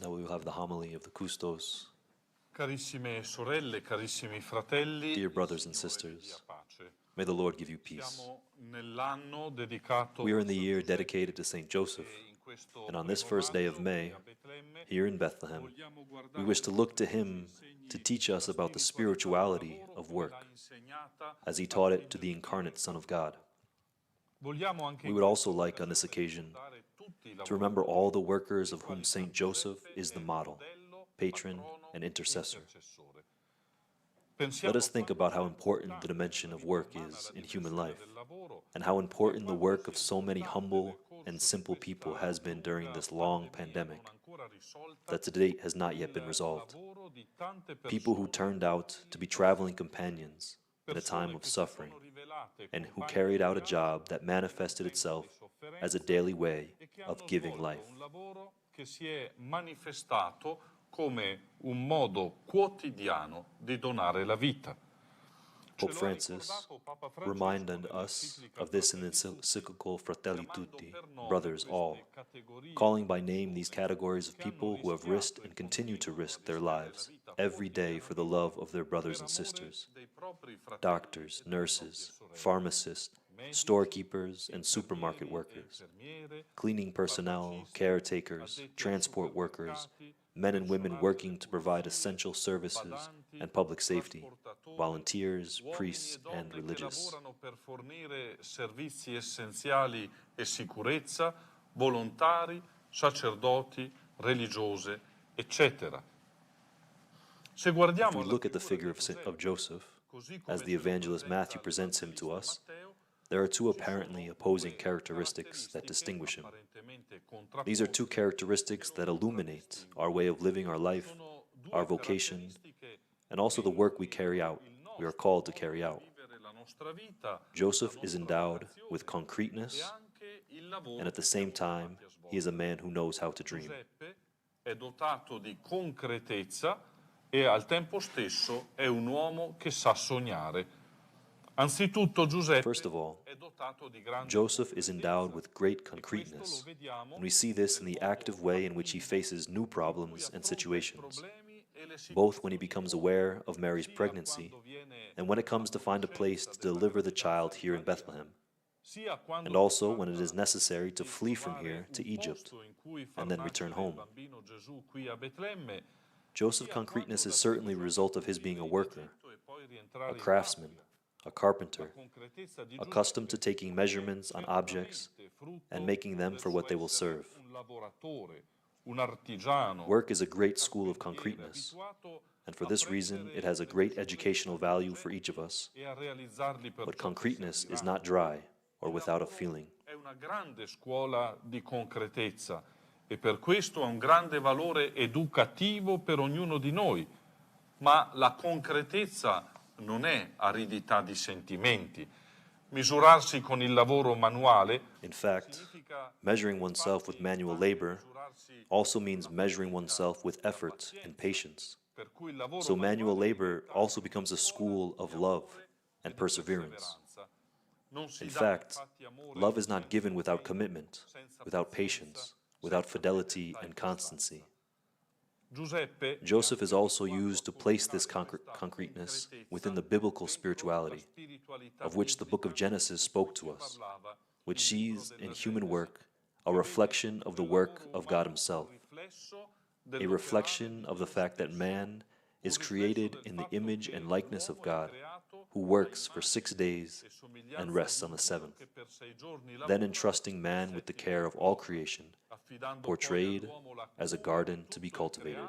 Now we will have the homily of the Custos. Carissime sorelle, carissimi fratelli, Dear brothers and sisters, may the Lord give you peace. We are in the year dedicated to Saint Joseph, and on this first day of May, here in Bethlehem, we wish to look to him to teach us about the spirituality of work, as he taught it to the incarnate Son of God. We would also like on this occasion to remember all the workers of whom Saint Joseph is the model, patron, and intercessor. Let us think about how important the dimension of work is in human life, and how important the work of so many humble and simple people has been during this long pandemic that to date has not yet been resolved. People who turned out to be traveling companions in a time of suffering, and who carried out a job that manifested itself as a daily way of giving life. Come un modo quotidiano di donare la vita. Pope Francis reminded us of this in the encyclical Fratelli Tutti, Brothers All, calling by name these categories of people who have risked and continue to risk their lives every day for the love of their brothers and sisters. Doctors, nurses, pharmacists, storekeepers and supermarket workers, cleaning personnel, caretakers, transport workers, men and women working to provide essential services and public safety, volunteers, priests, and religious. Per fornire servizi essenziali e sicurezza, volontari, sacerdoti, religiose, etc. If we look at the figure of Joseph, as the evangelist Matthew presents him to us, there are two apparently opposing characteristics that distinguish him. These are two characteristics that illuminate our way of living our life, our vocation, and also the work we are called to carry out. Joseph is endowed with concreteness, and at the same time, he is a man who knows how to dream. È dotato di concretezza e al tempo stesso è un uomo che sa sognare. First of all, Joseph is endowed with great concreteness, and we see this in the active way in which he faces new problems and situations, both when he becomes aware of Mary's pregnancy and when it comes to find a place to deliver the child here in Bethlehem, and also when it is necessary to flee from here to Egypt and then return home. Joseph's concreteness is certainly a result of his being a worker, a craftsman, a carpenter, accustomed to taking measurements on objects and making them for what they will serve. Work is a great school of concreteness, and for this reason it has a great educational value for each of us. But concreteness is not dry or without a feeling. È una grande scuola di concretezza e per questo ha un grande valore educativo per ognuno di noi, ma la concretezza non è aridità di sentimenti. Misurarsi con il lavoro manuale. In fact, measuring oneself with manual labor also means measuring oneself with effort and patience. So manual labor also becomes a school of love and perseverance. In fact, love is not given without commitment, without patience, without fidelity and constancy. Joseph is also used to place this concreteness within the biblical spirituality, of which the book of Genesis spoke to us, which sees in human work a reflection of the work of God himself, a reflection of the fact that man is created in the image and likeness of God, who works for 6 days and rests on the seventh, then entrusting man with the care of all creation, portrayed as a garden to be cultivated.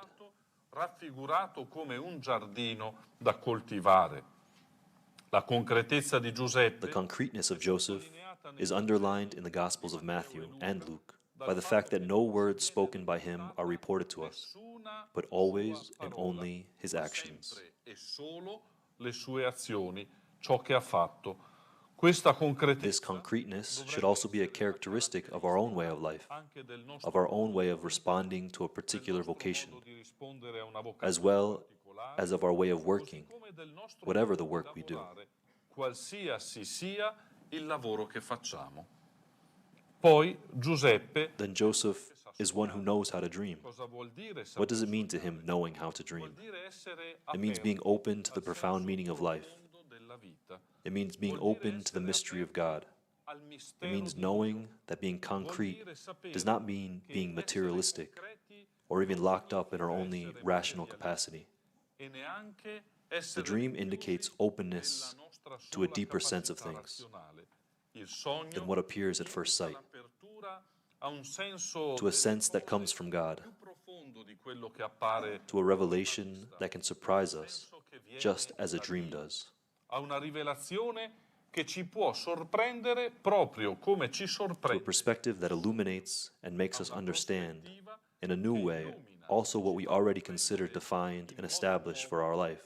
Raffigurato come un giardino da coltivare. La concretezza di Giuseppe. The concreteness of Joseph is underlined in the Gospels of Matthew and Luke by the fact that no words spoken by him are reported to us, but always and only his actions. Le sue azioni, ciò che ha fatto. This concreteness should also be a characteristic of our own way of life, of our own way of responding to a particular vocation, as well as of our way of working, whatever the work we do. Qualsiasi sia il lavoro che facciamo. Poi Giuseppe, then Joseph is one who knows how to dream. Cosa vuol dire What does saper it mean to him sognare? knowing how to Vuol dream? dire essere It means being aperti open to the al profound senso meaning of life. profondo della vita. It means being Vuol dire open to the essere mystery of aperti God. al It mistero means di knowing Dio. that being Vuol concrete dire sapere does not mean che being essere materialistic concreti or even non locked up in our significa only essere rational materialisti capacity. e neanche The essere dream rinchiusi indicates nella openness nostra to a sola deeper sense of capacità things razionale. Il than sogno what appears at first indica sight, l'apertura a un senso to a delle sense that comes cose from God, più profondo di quello che appare to a a prima revelation vista, that can un surprise us, senso che viene just as a da dream Dio, does, a una rivelazione che ci può sorprendere proprio come ci to a sorprende, perspective that illuminates and makes a us una understand prospettiva in a new che way illumina also e what ci we fa already consider comprendere defined in and modo established for nuovo our life.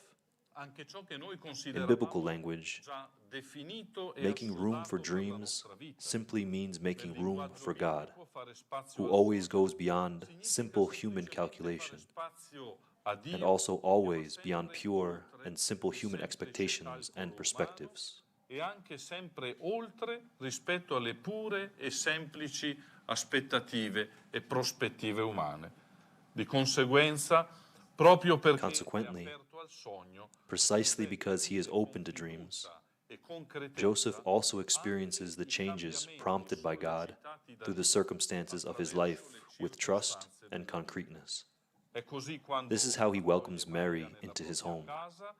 anche ciò che noi In biblical consideravamo language, già definito e making room for assodato per la dreams nostra vita. simply means Nel making room linguaggio for God, biblico fare spazio who al always sogno goes beyond significa simple human semplicemente fare calculation spazio a and Dio also che va always beyond sempre pure oltre and simple il human semplice expectations and calcolo umano perspectives. e anche sempre oltre rispetto alle pure e semplici aspettative e prospettive umane. Di conseguenza, proprio perché è Consequently, aperto al sogno, precisely vive because he is con open to fiducia dreams, e concretezza Joseph also anche experiences the i changes cambiamenti prompted by God sollecitati da through the Dio circumstances of his life attraverso le with trust circostanze and della vita. concreteness. È così quando This is how he accoglie welcomes Maria Mary nella into his propria home casa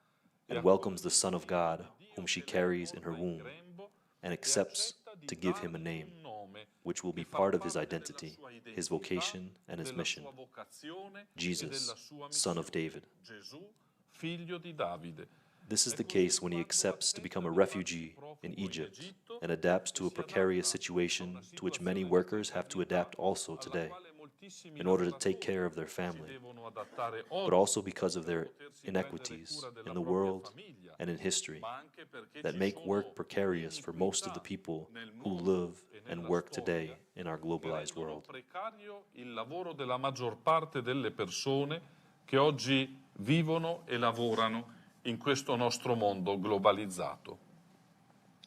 e and welcomes accoglie the il Son of figlio God, di whom Dio she che lei carries in her porta in womb, grembo and e accepts accetta di to give him a dargli name, un nome which will che be fa part of his parte della identity, sua his identità, vocation, and his della mission: sua vocazione e della Jesus, sua Son of missione. David. Gesù, figlio di Davide. This is È the così case when he quando accepts to become accetta a di farsi refugee in profugo in Egypt Egitto and adapts e to a si precarious adatta a situation una to which many situazione di workers have to precarietà adapt also alla today quale moltissimi in order to take lavoratori care of their si family, devono adattare but oggi also because of per their potersi prendere inequities cura della in the propria world famiglia, and in history ma anche perché that ci make work sono precarious for most of the iniquità people nel who mondo live e and nella work storia today in our che globalized rendono world. precario il lavoro della maggior parte delle persone che oggi vivono e lavorano in questo nostro mondo globalizzato.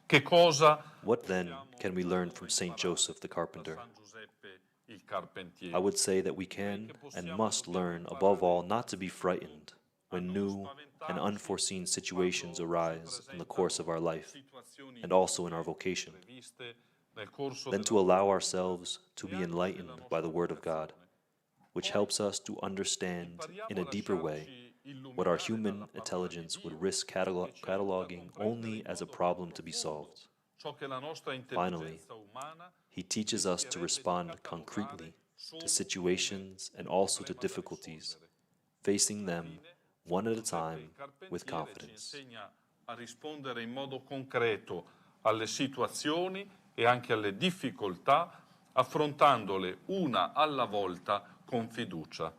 Che cosa What then possiamo can we learn from allora Saint imparare Joseph the da carpenter? San Giuseppe il I carpentiere? would say that we Direi can che and possiamo e must dobbiamo learn above all imparare not to be innanzitutto frightened a when non new and spaventarci unforeseen situations quando si arise in the course of presentano our life situazioni and also in our nuove, vocation, impreviste nel corso then della to nostra allow vita ourselves to e be anche nella enlightened by the nostra Word of God, vocazione. which Poi helps us to understand in impariamo a a deeper way lasciarci what our illuminare dalla human parola di intelligence would Dio risk che ci aiuta a cataloging comprendere only in as a modo più problem to be profondo solved. ciò che la nostra Finally, intelligenza umana he teaches us to rischierebbe di respond catalogare concretely to solo come situations and un also to problema da difficulties, risolvere. facing them Infine, one San at a Giuseppe time il with carpentiere ci confidence. insegna a rispondere in modo concreto alle situazioni e anche alle difficoltà, affrontandole una alla volta con fiducia.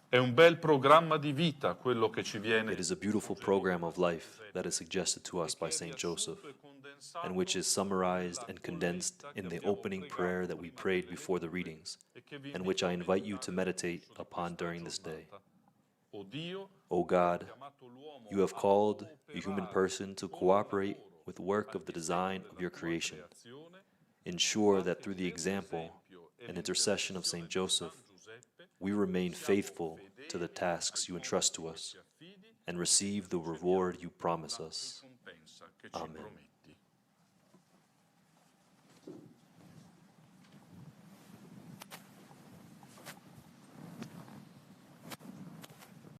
È un bel programma di vita quello che ci viene It is a beautiful suggerito program da of San life that Giuseppe is suggested to e us che by è Saint Joseph, riassunto e condensato and which is summarized nella and condensed colletta che in the abbiamo opening prayer pregato that we prima prayed delle before the letture readings, e che vi and which invito I a invite you to meditare nel meditate corso di upon questa during this day. giornata. O Dio, O tu hai God, chiamato l'uomo you have a called a human cooperare person to con il cooperate lavoro with the work al of the disegno design of della your tua creation. creazione. Ensure that Anche through the per example l'esempio e and intercession of Saint l'intercessione di Joseph, San Giuseppe, we remain siamo faithful to the fedeli ai tasks you entrust compiti to che us ci affidi and e receive the riceviamo reward you promise la us. ricompensa che ci Amen. prometti.